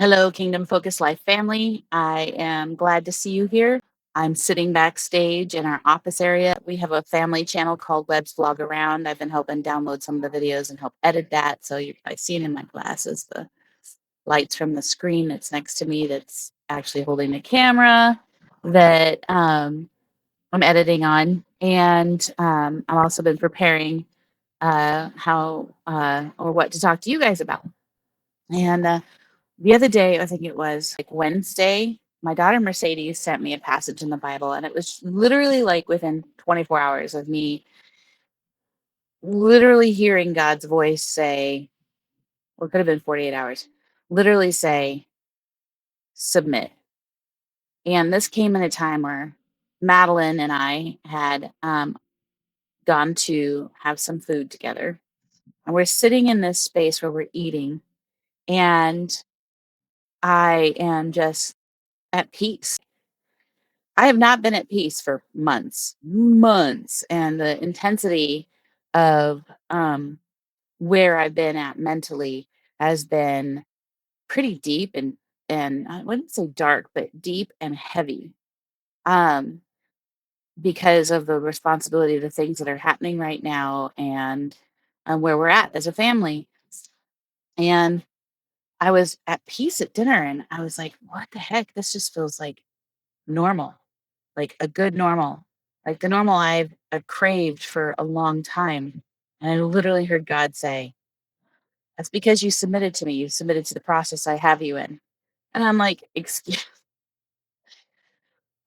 Hello, Kingdom Focus Life family. I am glad to see you here. I'm sitting backstage in our office area. We have a family channel called Web's Vlog Around. I've been helping download some of the videos and help edit that. So I see it in my glasses, the lights from the screen that's next to me that's actually holding the camera that I'm editing on. And I've also been preparing how or what to talk to you guys about. And the other day, I think it was like Wednesday, my daughter Mercedes sent me a passage in the Bible, and it was literally like within 24 hours of me literally hearing God's voice say, or it could have been 48 hours, literally say, submit. And this came in a time where Madeline and I had gone to have some food together. And we're sitting in this space where we're eating, and I am just at peace. I have not been at peace for months, and the intensity of where I've been at mentally has been pretty deep and I wouldn't say dark, but deep and heavy. Um, because of the responsibility of the things that are happening right now and where we're at as a family. And I was at peace at dinner, and I was like, "What the heck? This just feels like normal." Like a good normal, like the normal I've craved for a long time. And I literally heard God say, "That's because you submitted to me. You submitted to the process I have you in." And I'm like, "Excuse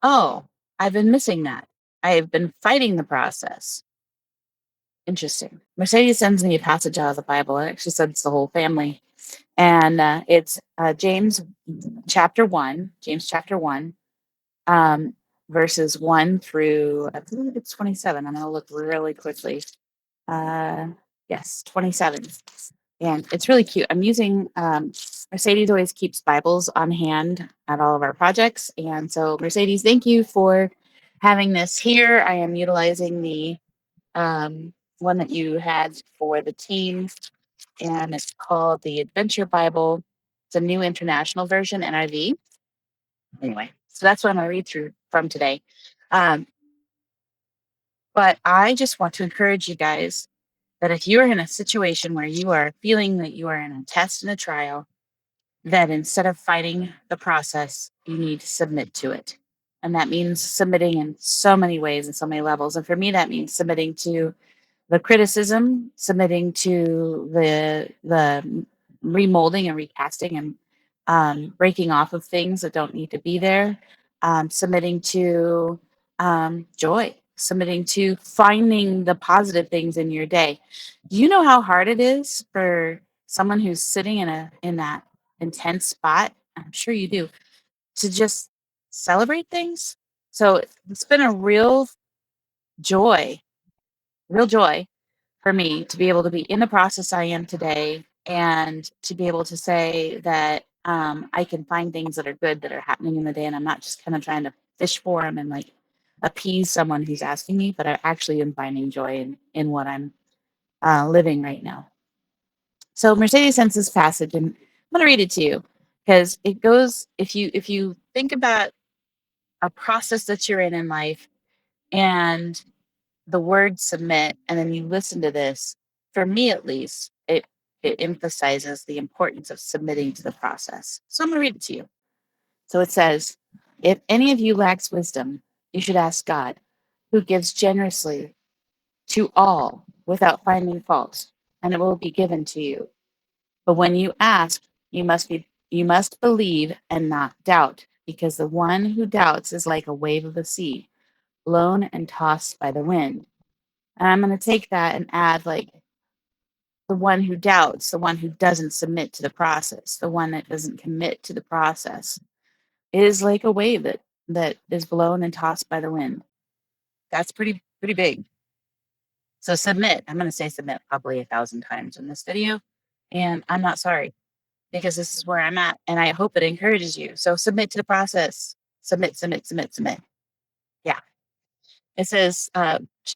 oh, I've been missing that. I have been fighting the process." Interesting. Mercedes sends me a passage out of the Bible. It actually sends the whole family. And it's James chapter 1, um, verses 1 through, I believe it's 27. I'm going to look really quickly. Uh, yes, 27. And it's really cute. I'm using, Mercedes always keeps Bibles on hand at all of our projects. And so, Mercedes, thank you for having this here. I am utilizing the one that you had for the team, and it's called the Adventure Bible. It's a new international version, NIV. Anyway, so that's what I'm going to read through from today. Um, but I just want to encourage you guys that if you're in a situation where you are feeling that you are in a test and a trial, that instead of fighting the process, you need to submit to it. And that means submitting in so many ways and so many levels. And for me, that means submitting to the criticism, submitting to the remolding and recasting and breaking off of things that don't need to be there, submitting to joy, submitting to finding the positive things in your day. Do you know how hard it is for someone who's sitting in that intense spot? I'm sure you do, to just celebrate things. So it's been a joy, real joy for me to be able to be in the process I am today and to be able to say that I can find things that are good that are happening in the day, and I'm not just kind of trying to fish for them and like appease someone who's asking me, but I actually am finding joy in what I'm living right now. So Mercedes sends this passage, and I'm going to read it to you because it goes. If you think about a process that you're in life and the word submit, and then you listen to this, for me at least, it emphasizes the importance of submitting to the process. So I'm going to read it to you. So it says, "If any of you lacks wisdom, you should ask God, who gives generously to all without finding fault, and it will be given to you. But when you ask, you must believe and not doubt, because the one who doubts is like a wave of the sea, blown and tossed by the wind." And I'm going to take that and add like the one who doubts, the one who doesn't submit to the process, the one that doesn't commit to the process is like a wave that is blown and tossed by the wind. That's pretty big. So submit. I'm going to say submit probably 1,000 times in this video, and I'm not sorry because this is where I'm at, and I hope it encourages you. So submit to the process. Submit, submit, submit, submit. Yeah. It says,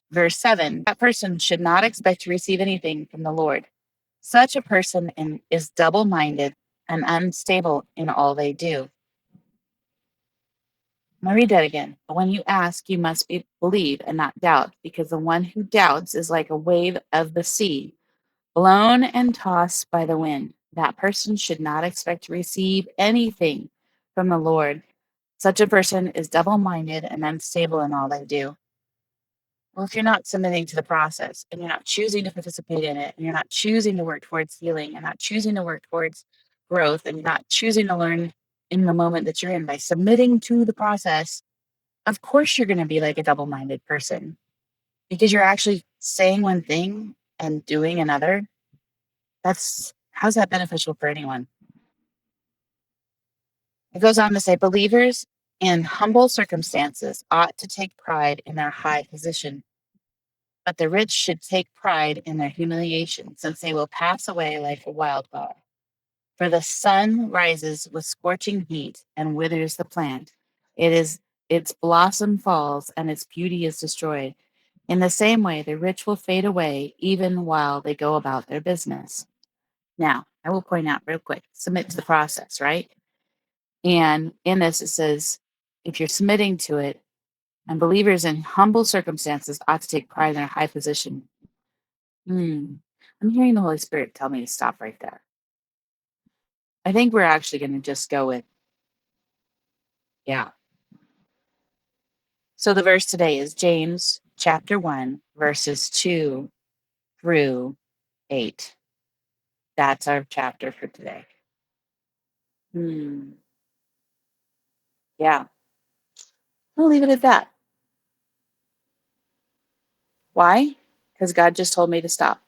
verse 7, that person should not expect to receive anything from the Lord. Such a person is double minded and unstable in all they do. I'm going to read that again. But when you ask, you must believe and not doubt, because the one who doubts is like a wave of the sea, blown and tossed by the wind. That person should not expect to receive anything from the Lord. Such a person is double minded and unstable in all they do. Well, if you're not submitting to the process and you're not choosing to participate in it, and you're not choosing to work towards healing and not choosing to work towards growth and you're not choosing to learn in the moment that you're in by submitting to the process, of course you're going to be like a double minded person because you're actually saying one thing and doing another. How's that beneficial for anyone? It goes on to say believers in humble circumstances ought to take pride in their high position, but the rich should take pride in their humiliation, since they will pass away like a wildflower. For the sun rises with scorching heat and withers the plant. Its blossom falls and its beauty is destroyed. In the same way, the rich will fade away even while they go about their business. Now, I will point out real quick, submit to the process, right? And in this, it says, if you're submitting to it, and believers in humble circumstances ought to take pride in their high position. I'm hearing the Holy Spirit tell me to stop right there. I think we're actually going to just go with, yeah. So the verse today is James chapter 1, verses 2 through 8. That's our chapter for today. Yeah, I'll leave it at that. Why? Because God just told me to stop.